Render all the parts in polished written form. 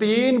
3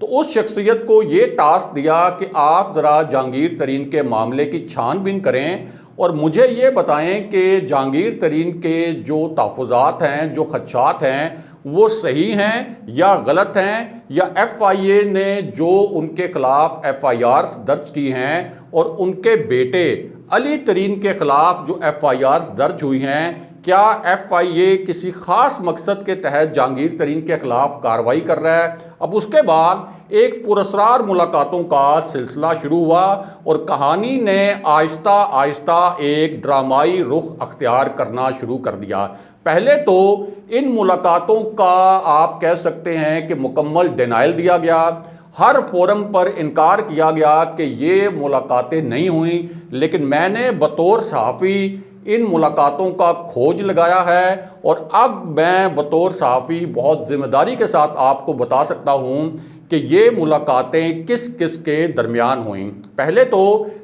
تو اس شخصیت کو یہ ٹاسک دیا کہ آپ ذرا جہانگیر ترین کے معاملے کی چھان بین کریں اور مجھے یہ بتائیں کہ جہانگیر ترین کے جو تحفظات ہیں، جو خدشات ہیں، وہ صحیح ہیں یا غلط ہیں، یا ایف آئی اے نے جو ان کے خلاف ایف آئی آرز درج کی ہیں اور ان کے بیٹے علی ترین کے خلاف جو ایف آئی آر درج ہوئی ہیں، کیا ایف آئی اے کسی خاص مقصد کے تحت جہانگیر ترین کے خلاف کارروائی کر رہا ہے؟ اب اس کے بعد ایک پراسرار ملاقاتوں کا سلسلہ شروع ہوا اور کہانی نے آہستہ آہستہ ایک ڈرامائی رخ اختیار کرنا شروع کر دیا۔ پہلے تو ان ملاقاتوں کا آپ کہہ سکتے ہیں کہ مکمل ڈینائل دیا گیا، ہر فورم پر انکار کیا گیا کہ یہ ملاقاتیں نہیں ہوئیں، لیکن میں نے بطور صحافی ان ملاقاتوں کا کھوج لگایا ہے اور اب میں بطور صحافی بہت ذمہ داری کے ساتھ آپ کو بتا سکتا ہوں کہ یہ ملاقاتیں کس کس کے درمیان ہوئیں۔ پہلے تو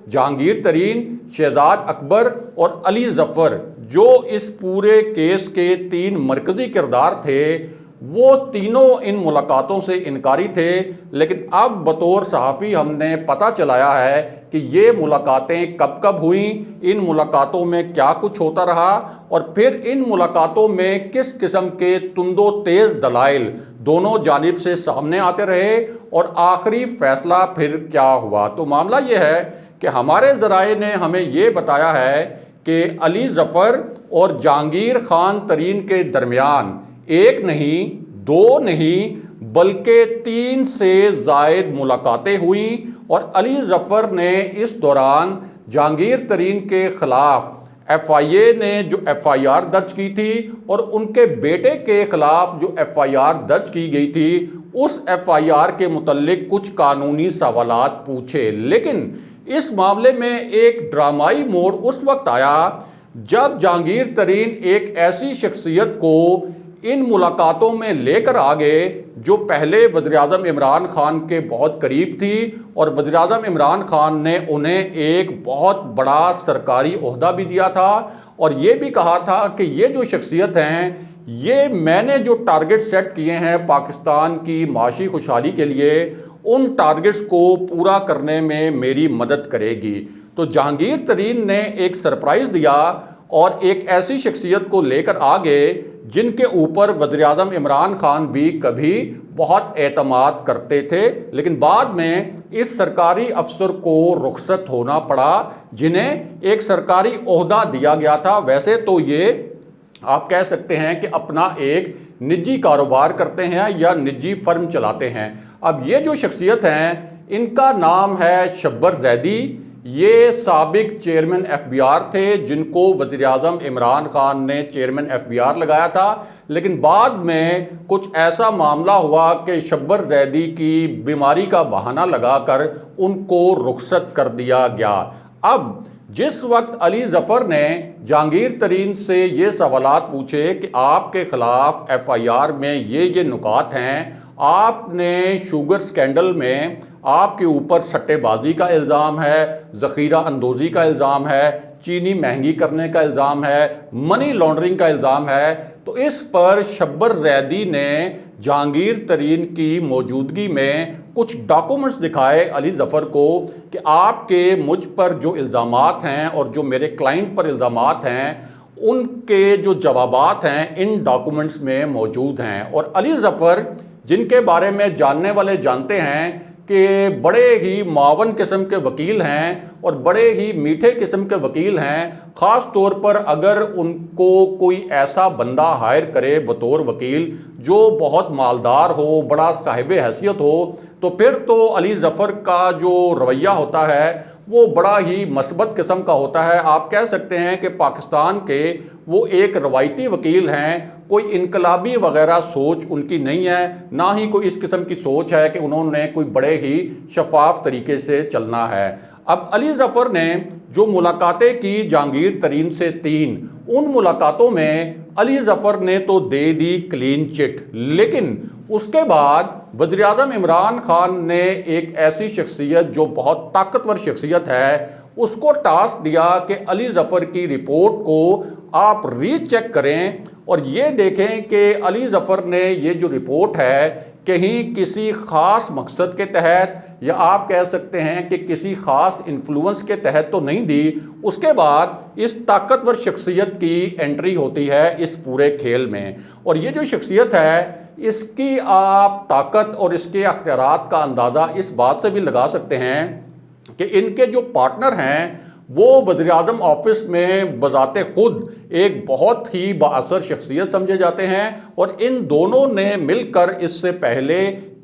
جہانگیر ترین، شہزاد اکبر اور علی ظفر جو اس پورے کیس کے 3 مرکزی کردار تھے، وہ تینوں ان ملاقاتوں سے انکاری تھے، لیکن اب بطور صحافی ہم نے پتہ چلایا ہے کہ یہ ملاقاتیں کب کب ہوئیں، ان ملاقاتوں میں کیا کچھ ہوتا رہا اور پھر ان ملاقاتوں میں کس قسم کے تند و تیز دلائل دونوں جانب سے سامنے آتے رہے اور آخری فیصلہ پھر کیا ہوا۔ تو معاملہ یہ ہے کہ ہمارے ذرائع نے ہمیں یہ بتایا ہے کہ علی ظفر اور جہانگیر خان ترین کے درمیان 1 نہیں، 2 نہیں، بلکہ 3 سے زائد ملاقاتیں ہوئیں اور علی ظفر نے اس دوران جہانگیر ترین کے خلاف ایف آئی اے نے جو ایف آئی آر درج کی تھی اور ان کے بیٹے کے خلاف جو ایف آئی آر درج کی گئی تھی، اس ایف آئی آر کے متعلق کچھ قانونی سوالات پوچھے۔ لیکن اس معاملے میں ایک ڈرامائی موڑ اس وقت آیا جب جہانگیر ترین ایک ایسی شخصیت کو ان ملاقاتوں میں لے کر آگے جو پہلے وزیراعظم عمران خان کے بہت قریب تھی اور وزیراعظم عمران خان نے انہیں ایک بہت بڑا سرکاری عہدہ بھی دیا تھا اور یہ بھی کہا تھا کہ یہ جو شخصیت ہیں، یہ میں نے جو ٹارگٹ سیٹ کیے ہیں پاکستان کی معاشی خوشحالی کے لیے، ان ٹارگٹس کو پورا کرنے میں میری مدد کرے گی۔ تو جہانگیر ترین نے ایک سرپرائز دیا اور ایک ایسی شخصیت کو لے کر آگے جن کے اوپر وزیراعظم عمران خان بھی کبھی بہت اعتماد کرتے تھے، لیکن بعد میں اس سرکاری افسر کو رخصت ہونا پڑا جنہیں ایک سرکاری عہدہ دیا گیا تھا۔ ویسے تو یہ آپ کہہ سکتے ہیں کہ اپنا ایک نجی کاروبار کرتے ہیں یا نجی فرم چلاتے ہیں۔ اب یہ جو شخصیت ہیں، ان کا نام ہے شبر زیدی۔ یہ سابق چیئرمین ایف بی آر تھے جن کو وزیراعظم عمران خان نے چیئرمین ایف بی آر لگایا تھا، لیکن بعد میں کچھ ایسا معاملہ ہوا کہ شبر زیدی کی بیماری کا بہانہ لگا کر ان کو رخصت کر دیا گیا۔ اب جس وقت علی ظفر نے جہانگیر ترین سے یہ سوالات پوچھے کہ آپ کے خلاف ایف آئی آر میں یہ نکات ہیں، آپ نے شوگر سکینڈل میں آپ کے اوپر سٹے بازی کا الزام ہے، ذخیرہ اندوزی کا الزام ہے، چینی مہنگی کرنے کا الزام ہے، منی لانڈرنگ کا الزام ہے، تو اس پر شبر زیدی نے جہانگیر ترین کی موجودگی میں کچھ ڈاکومنٹس دکھائے علی ظفر کو کہ آپ کے مجھ پر جو الزامات ہیں اور جو میرے کلائنٹ پر الزامات ہیں، ان کے جو جوابات ہیں ان ڈاکومنٹس میں موجود ہیں۔ اور علی ظفر، جن کے بارے میں جاننے والے جانتے ہیں کہ بڑے ہی معاون قسم کے وکیل ہیں اور بڑے ہی میٹھے قسم کے وکیل ہیں، خاص طور پر اگر ان کو کوئی ایسا بندہ ہائر کرے بطور وکیل جو بہت مالدار ہو، بڑا صاحب حیثیت ہو، تو پھر تو علی ظفر کا جو رویہ ہوتا ہے وہ بڑا ہی مثبت قسم کا ہوتا ہے۔ آپ کہہ سکتے ہیں کہ پاکستان کے وہ ایک روایتی وکیل ہیں، کوئی انقلابی وغیرہ سوچ ان کی نہیں ہے، نہ ہی کوئی اس قسم کی سوچ ہے کہ انہوں نے کوئی بڑے ہی شفاف طریقے سے چلنا ہے۔ اب علی ظفر نے جو ملاقاتیں کی جہانگیر ترین سے 3، ان ملاقاتوں میں علی ظفر نے تو دے دی کلین چٹ، لیکن اس کے بعد وزیراعظم عمران خان نے ایک ایسی شخصیت جو بہت طاقتور شخصیت ہے، اس کو ٹاسک دیا کہ علی ظفر کی رپورٹ کو آپ ری چیک کریں اور یہ دیکھیں کہ علی ظفر نے یہ جو رپورٹ ہے کہیں کسی خاص مقصد کے تحت یا آپ کہہ سکتے ہیں کہ کسی خاص انفلوئنس کے تحت تو نہیں دی، اس کے بعد اس طاقتور شخصیت کی انٹری ہوتی ہے اس پورے کھیل میں۔ اور یہ جو شخصیت ہے اس کی آپ طاقت اور اس کے اختیارات کا اندازہ اس بات سے بھی لگا سکتے ہیں کہ ان کے جو پارٹنر ہیں وہ وزیر اعظم آفس میں بذات خود ایک بہت ہی بااثر شخصیت سمجھے جاتے ہیں، اور ان دونوں نے مل کر اس سے پہلے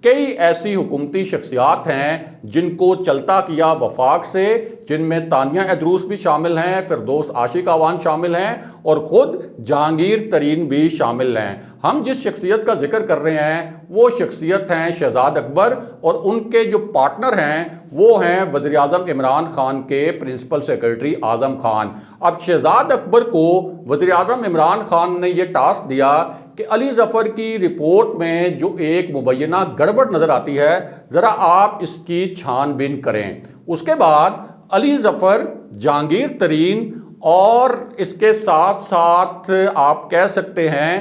کئی ایسی حکومتی شخصیات ہیں جن کو چلتا کیا وفاق سے، جن میں تانیہ ادروس بھی شامل ہیں، فردوس عاشق اعوان شامل ہیں، اور خود جہانگیر ترین بھی شامل ہیں۔ ہم جس شخصیت کا ذکر کر رہے ہیں وہ شخصیت ہیں شہزاد اکبر، اور ان کے جو پارٹنر ہیں وہ ہیں وزیر اعظم عمران خان کے پرنسپل سیکرٹری اعظم خان۔ اب شہزاد اکبر کو وزیر اعظم عمران خان نے یہ ٹاسک دیا کہ علی ظفر کی رپورٹ میں جو ایک مبینہ گڑبڑ نظر آتی ہے ذرا آپ اس کی چھان بین کریں۔ اس کے بعد علی ظفر، جہانگیر ترین اور اس کے ساتھ ساتھ آپ کہہ سکتے ہیں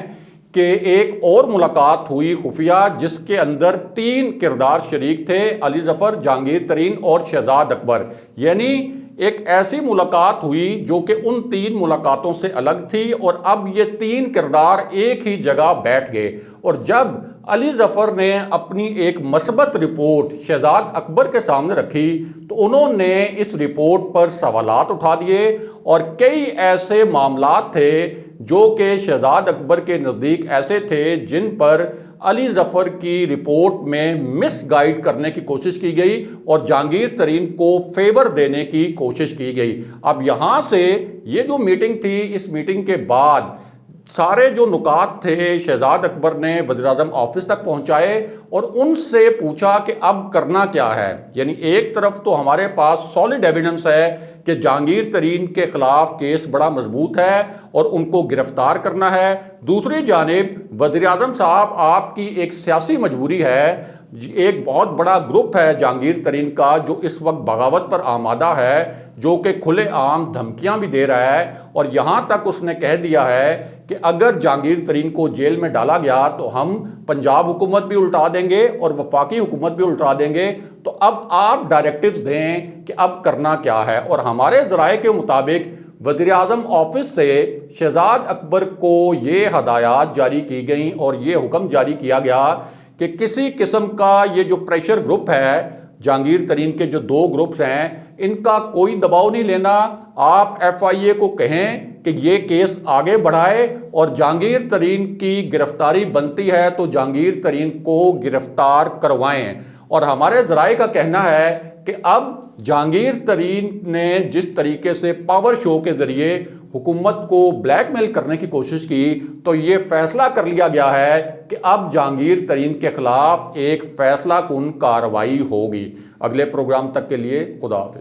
کہ ایک اور ملاقات ہوئی خفیہ جس کے اندر 3 کردار شریک تھے، علی ظفر، جہانگیر ترین اور شہزاد اکبر۔ یعنی ایک ایسی ملاقات ہوئی جو کہ ان 3 ملاقاتوں سے الگ تھی، اور اب یہ 3 کردار ایک ہی جگہ بیٹھ گئے۔ اور جب علی ظفر نے اپنی ایک مثبت رپورٹ شہزاد اکبر کے سامنے رکھی تو انہوں نے اس رپورٹ پر سوالات اٹھا دیے، اور کئی ایسے معاملات تھے جو کہ شہزاد اکبر کے نزدیک ایسے تھے جن پر علی ظفر کی رپورٹ میں مس گائیڈ کرنے کی کوشش کی گئی اور جہانگیر ترین کو فیور دینے کی کوشش کی گئی۔ اب یہاں سے یہ جو میٹنگ تھی، اس میٹنگ کے بعد سارے جو نکات تھے شہزاد اکبر نے وزیر اعظم آفس تک پہنچائے اور ان سے پوچھا کہ اب کرنا کیا ہے۔ یعنی ایک طرف تو ہمارے پاس سالڈ ایویڈنس ہے کہ جہانگیر ترین کے خلاف کیس بڑا مضبوط ہے اور ان کو گرفتار کرنا ہے، دوسری جانب وزیر اعظم صاحب آپ کی ایک سیاسی مجبوری ہے، ایک بہت بڑا گروپ ہے جہانگیر ترین کا جو اس وقت بغاوت پر آمادہ ہے، جو کہ کھلے عام دھمکیاں بھی دے رہا ہے، اور یہاں تک اس نے کہہ دیا ہے کہ اگر جہانگیر ترین کو جیل میں ڈالا گیا تو ہم پنجاب حکومت بھی الٹا دیں گے اور وفاقی حکومت بھی الٹا دیں گے، تو اب آپ ڈائریکٹیوز دیں کہ اب کرنا کیا ہے۔ اور ہمارے ذرائع کے مطابق وزیر اعظم آفس سے شہزاد اکبر کو یہ ہدایات جاری کی گئیں اور یہ حکم جاری کیا گیا کہ کسی قسم کا یہ جو پریشر گروپ ہے، جہانگیر ترین کے جو 2 گروپس ہیں، ان کا کوئی دباؤ نہیں لینا۔ آپ ایف آئی اے کو کہیں کہ یہ کیس آگے بڑھائے اور جہانگیر ترین کی گرفتاری بنتی ہے تو جہانگیر ترین کو گرفتار کروائیں۔ اور ہمارے ذرائع کا کہنا ہے کہ اب جہانگیر ترین نے جس طریقے سے پاور شو کے ذریعے حکومت کو بلیک میل کرنے کی کوشش کی، تو یہ فیصلہ کر لیا گیا ہے کہ اب جہانگیر ترین کے خلاف ایک فیصلہ کن کارروائی ہوگی۔ اگلے پروگرام تک کے لیے خدا حافظ۔